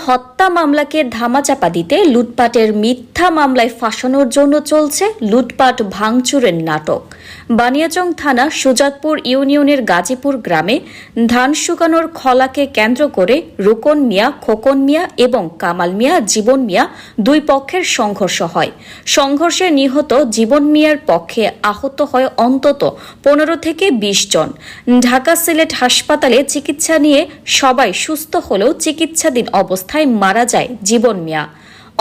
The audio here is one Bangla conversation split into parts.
হত্যা মামলাকে ধামাচাপা দিতে লুটপাটের মিথ্যা মামলায় ফাঁসানোর জন্য চলছে লুটপাট ভাঙচুরের নাটক। বানিয়াচং থানা সুজাতপুর ইউনিয়নের গাজীপুর গ্রামে ধান শুকানোর খলাকে কেন্দ্র করে রুকন মিয়া, খোকন মিয়া এবং কামাল মিয়া, জীবন মিয়া দুই পক্ষের সংঘর্ষ হয়। সংঘর্ষে নিহত জীবন মিয়ার পক্ষে আহত হয় অন্তত 15 থেকে 20 জন। ঢাকা সিলেট হাসপাতালে চিকিৎসা নিয়ে সবাই সুস্থ হলেও চিকিৎসাধীন অবস্থায় মারা যায় জীবন মিয়া।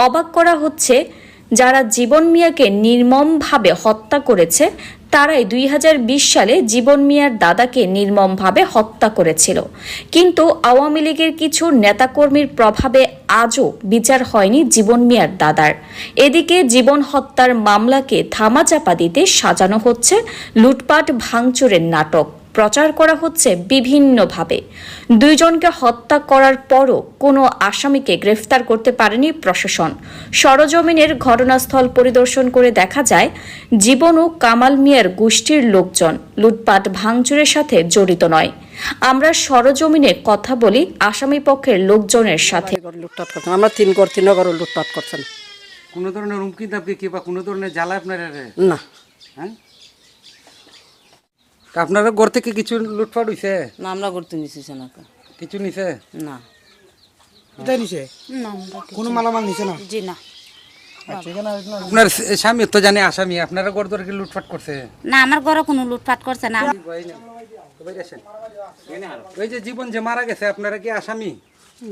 অবাক করা হচ্ছে, যারা জীবন মিয়াকে নির্মমভাবে হত্যা করেছে তারাই 2020 সালে জীবন মিয়ার দাদাকে নির্মমভাবে হত্যা করেছিল। কিন্তু আওয়ামী লীগের কিছু নেতাকর্মীর প্রভাবে আজও বিচার হয়নি জীবন মিয়ার দাদার। এদিকে জীবন হত্যার মামলাকে ধামাচাপা দিতে সাজানো হচ্ছে লুটপাট ভাঙচুরের নাটক। প্রচার করা হচ্ছে বিভিন্নভাবে। দুইজনকে হত্যা করার পরও কোনো আসামিকে গ্রেফতার করতে পারেনি প্রশাসন। সরজমিনের ঘটনাস্থল পরিদর্শন করে দেখা যায় জীবন ও কামাল মিয়ার গোষ্ঠীর লোকজন লুটপাট ভাঙচুরের সাথে জড়িত নয়। আমরা সরজমিনে কথা বলি আসামি পক্ষের লোকজনের সাথে। লুটপাট করছেন, আমরা তিন ঘর লুটপাট করছেন। কোনো ধরনের হুমকি দাবি কি বা কোনো ধরনের জ্বালা আপনার না? হ্যাঁ, আপনারা ঘর থেকে কিছু লুটপাট হইছে? না, আমরা করতে নিছি না। কিছু নিছে না। এটা নিছে না, কোনো মালামাল নিছে না? জি না। আপনার স্বামী তো জানে আসামি, আপনারা ঘর ধরে কি লুটপাট করছে? না, আমার ঘরে কোনো লুটপাট করছে না। ওই যে জীবন যে মারা গেছে, আপনারা কি আসামি?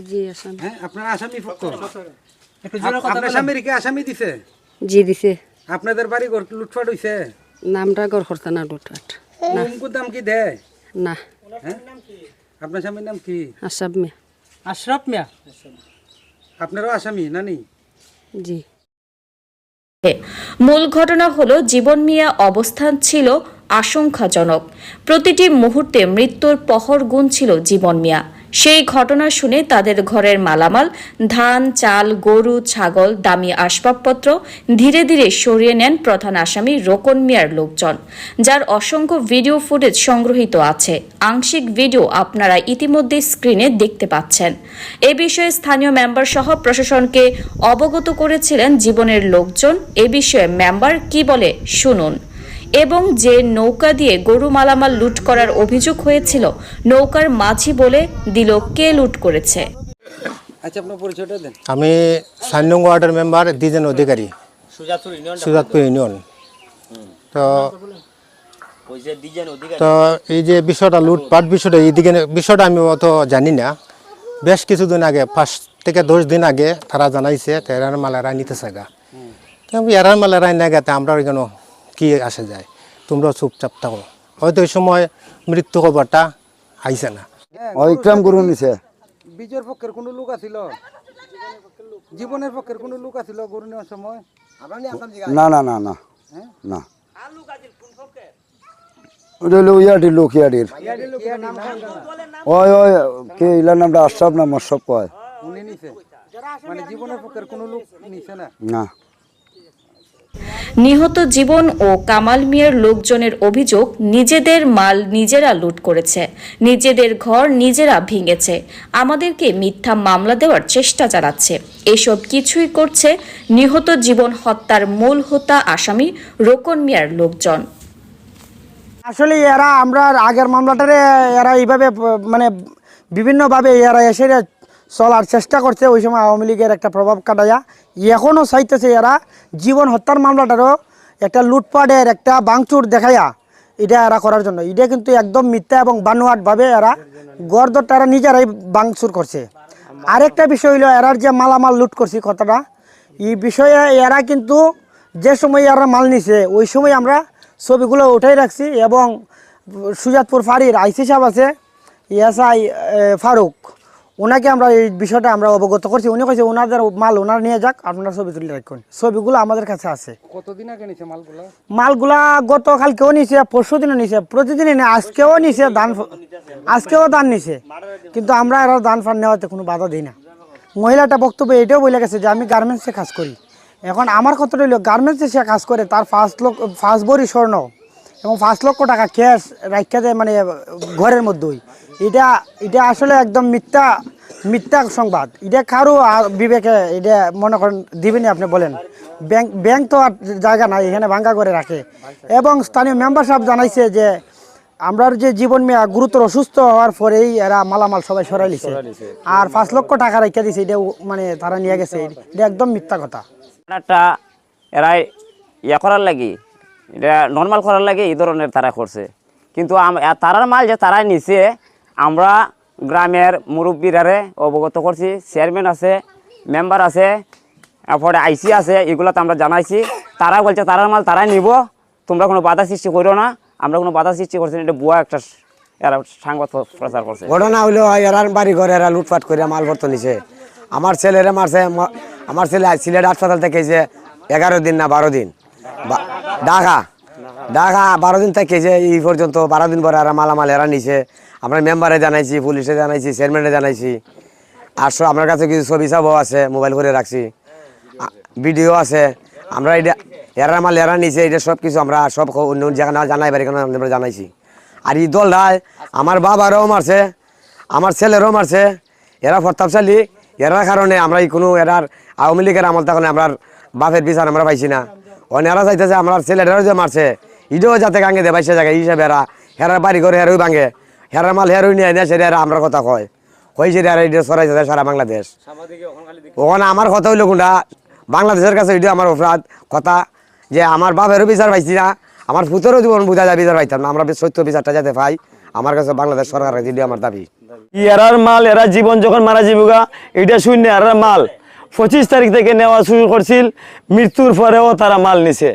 জি আসামি। হ্যাঁ, আপনারা আসামি পক্ষ। আপনার স্বামীর কি আসামি দিছে? জি দিছে। আপনাদের বাড়ি ঘর লুটপাট হইছে? নামটা ঘর করছে না লুটপাট। হুমকুর দাম কি দেয়? না। হ্যাঁ, আপনার স্বামীর নাম কি? আশরাফ মিয়া। আশরাফ মিয়া। আপনারও আসামি নানি? জি। মূল ঘটনা হলো জীবন মিয়া অবস্থান ছিল আশঙ্কাজনক। প্রতিটি মুহূর্তে মৃত্যুর প্রহর গুনছিল জীবন মিয়া। সেই ঘটনা শুনে তাদের ঘরের মালামাল, ধান, চাল, গরু, ছাগল, দামি আসবাবপত্র ধীরে ধীরে সরিয়ে নেন প্রধান আসামি রোকন মিয়ার লোকজন, যার অসংখ্য ভিডিও ফুটেজ সংগৃহীত আছে। আংশিক ভিডিও আপনারা ইতিমধ্যে স্ক্রিনে দেখতে পাচ্ছেন। এ বিষয়ে স্থানীয় মেম্বার সহ প্রশাসনকে অবগত করেছিলেন জীবনের লোকজন। এ বিষয়ে মেম্বার কি বলে শুনুন। এবং যে নৌকা দিয়ে গরু মালামাল লুট করার অভিযোগ হয়েছিল, নৌকার মাঝি বলে দিল কে লুট করেছে। আচ্ছা, আপনার পরিচয়টা দেন। আমি 4 নং ওয়ার্ডের মেম্বার দ্বিজেন অধিকারী, সুজাতপুর ইউনিয়ন। তো এই যে বিষয়টা লুটপাট বিষয়টা, এইদিকে বিষয়টা আমি অত জানি না। বেশ কিছুদিন আগে 5 থেকে 10 দিন আগে তারা জানাইছে এরার মালেরা নিতেছে গা। এরার মালেরা না গেতে আমরা কেন কি আসে যায়, তোমরা চুপচাপ থাকো। হয়তো ওই সময় মৃত্যু খবরটা আইছে না। ইকরাম গরু নিছে। বিজয়ের পক্ষের কোনো লোক আছিল? জীবনের পক্ষের কোনো লোক আছিল গরু নেওয়ার সময়? না না না না না, ওটা হলো ইয়াটির লোক, ইয়াটির। ওই ওই কে ইলার নামটা আশরাফ না মশরফ কয়। উনি নিছে মানে জীবনের পক্ষের কোনো লোক নিছে না? না। নিহত জীবন ও কামাল মিয়ার লোকজনের অভিযোগ, নিজেদের মাল নিজেরা লুট করেছে, নিজেদের ঘর নিজেরা ভেঙেছে, আমাদেরকে মিথ্যা মামলা দেওয়ার চেষ্টা চালাচ্ছে। এসব কিছুই করছে নিহত জীবন হত্যার মূল হোতা আসামি রোকন মিয়ার লোকজন। আসলে এরা আমরা আগের মামলাটারে এরা এইভাবে মানে বিভিন্নভাবে এরা এসে চলার চেষ্টা করছে। ওই সময় আওয়ামী লীগের একটা প্রভাব কাটাইয়া এখনও চাইতেছে এরা জীবন হত্যার মামলাটারও একটা লুটপাটের একটা ভাঙচুর দেখাইয়া এটা এরা করার জন্য। এটা কিন্তু একদম মিথ্যা এবং বানোয়াটভাবে এরা গড়দরটা এরা নিজেরাই ভাঙচুর করছে। আরেকটা বিষয় হইল এরার যে মালামাল লুট করছি কথাটা, এই বিষয়ে এরা কিন্তু যে সময় এরা মাল নিছে ওই সময় আমরা ছবিগুলো উঠাই রাখছি। এবং সুজাতপুর ফাঁড়ির আইসি সাহেব আছে, এসআই ফারুক, ওনাকে আমরা এই বিষয়টা আমরা অবগত করছি। উনি কইছে ওনাদের মাল ওনার নিয়ে যাক, আপনারা ছবি তুলে রাখুন। ছবিগুলো আমাদের কাছে আছে। কতদিন আগে নিছে মালগুলা? মালগুলা গতকালকেও নিছে, পরশুদিনও নিছে, প্রতিদিনই নেই, আজকেও নিছে, আজকেও দান নিছে। কিন্তু আমরা এরা দান ফান নেওয়াতে কোনো বাধা দিই না। মহিলাটা বক্তব্য এটাও বলে গেছে যে আমি গার্মেন্টসে কাজ করি। এখন আমার কথাটা হইল গার্মেন্টসে সে কাজ করে, তার 5 ভরি স্বর্ণ এবং 5 লক্ষ টাকা ক্যাশ রাখা যায় মানে ঘরের মধ্যেই, এটা এটা আসলে একদম মিথ্যা সংবাদ। এটা কারো বিবেকে এটা মনে করেন দিবেনি আপনি বলেন। ব্যাংক তো আর জায়গা নাই, এখানে ভাঙ্গা করে রাখে। এবং স্থানীয় মেম্বার সাহেব জানাইছে যে আমরার যে জীবন মেয়া গুরুতর অসুস্থ হওয়ার পরেই এরা মালামাল সবাই সরাই লিছে, আর 5 লক্ষ টাকা রেখে দিছে, এটা মানে তারা নিয়ে গেছে, এটা একদম মিথ্যা কথা। একটা এরা ইয়া করার লাগি, এটা নর্মাল করার লাগে এই ধরনের তারা করছে। কিন্তু তারার মাল যে তারা নিছে আমরা গ্রামের মুরব্বীরারে অবগত করছি, চেয়ারম্যান আছে, মেম্বার আছে, তারপরে আইসি আছে, এগুলো তো আমরা জানাইছি। তারা বলছে তারার মাল তারাই নিব, তোমরা কোনো বাধা সৃষ্টি করো না। আমরা কোনো বাধা সৃষ্টি করছি না, এটা বুয়া একটা এরা সংবাদ প্রচার করছে। ঘটনা হইলো এরার বাড়ি ঘরে এরা লুটপাট করে মাল ভর্ত নিছে। আমার ছেলেরা মারছে, আমার ছেলে সিলেট হাসপাতাল থেকে যে 11 দিন না 12 দিন ঢাকা 12 দিন থেকে যে এই পর্যন্ত 12 দিন পরে এরা মালামাল এরা নিছে। আমরা মেম্বারে জানাইছি, পুলিশে জানাইছি, চেয়ারম্যানে জানাইছি। আর আমার কাছে কিছু ছবি চাবও আছে, মোবাইল করে রাখছি, ভিডিও আছে। আমরা এটা এরা মাল এরা নিছে, এটা সব কিছু আমরা সব অন্য জায়গা জানাই পারি কেন আমরা জানাইছি। আর এই দলটায় আমার বাবারও মারছে, আমার ছেলেরও মারছে, এরা প্রতাপশালী। এরার কারণে আমরা কোনো এরার আওয়ামী লীগের আমল তখন আমরা বাপের বিচার আমরা পাইছি না। এরা চাইতেছে আমার ছেলেটারও যে মারছে এটাও যাতে গাঙ্গে দে বাইসে জায়গায় হিসাবে এরা হেরার বাড়ি করে হেরোই ভাঙে, হেরার মাল হেরোই নিয়ে নেয়, সেটা এরা আমরা কথা কয় সেটা এরা এটা সরাই যায় সারা বাংলাদেশ। ওখানে আমার কথা হইলো কোনটা বাংলাদেশের কাছে এটা আমার অপরাধ কথা, যে আমার বাপেরও বিচার পাইছি না, আমার পুতরও জীবন বুঝা যায় বিচার পাইতাম না। আমরা সত্য বিচারটা যাতে পাই, আমার কাছে বাংলাদেশ সরকারের কাছে আমার দাবি। এরার মাল এরা জীবন যখন মারা যাবগা এটা শূন্য। এরার মাল 25 তারিখ থেকে নেওয়া শুরু করছিল, মৃত্যুর পরেও তারা মাল নিছে।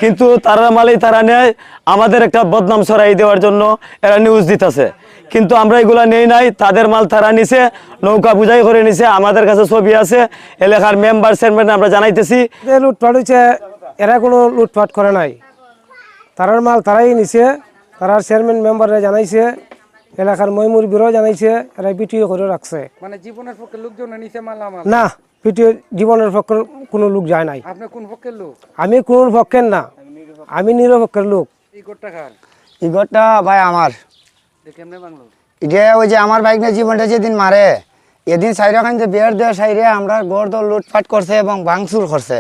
কিন্তু তারা মালই তারা নেয় আমাদের একটা বদনাম ছড়াই দেওয়ার জন্য এরা নিউজ দিতেছে। কিন্তু আমরা এগুলা নেই নাই, তাদের মাল তারা নিছে, নৌকা বুঝাই করে নিছে। আমাদের কাছে ছবি আছে, এলাকার মেম্বার চেয়ারম্যান আমরা জানাইতেছি। লুটপাট হয়েছে, এরা কোনো লুটপাট করে নাই, তারার মাল তারাই নিছে। তারার চেয়ারম্যান মেম্বাররা জানাইছে, এলাকার ময়মুরবিরও জানাইছে, এরা ভিডিও করে রাখছে। মানে জীবনের পক্ষে লোকজন নিছে মালামাল না, ভিডিও জীবনের পক্ষের কোনো লোক যায় নাই। আপনি কোন পক্ষের লোক? আমি কোন পক্ষের না, আমি নিরপক্ষের লোক। এই কোটটা কার? এই ঘরটা ভাই আমার। কেমনে বাংলো? এটা ওই যে আমার বাইক নিয়ে জীবনটা যেদিন মারে এদিন সাইরা খান যে বিয়ার দেওয়া সাইরে আমরা গড় দল লুটপাট করছে এবং ভাঙচুর করছে।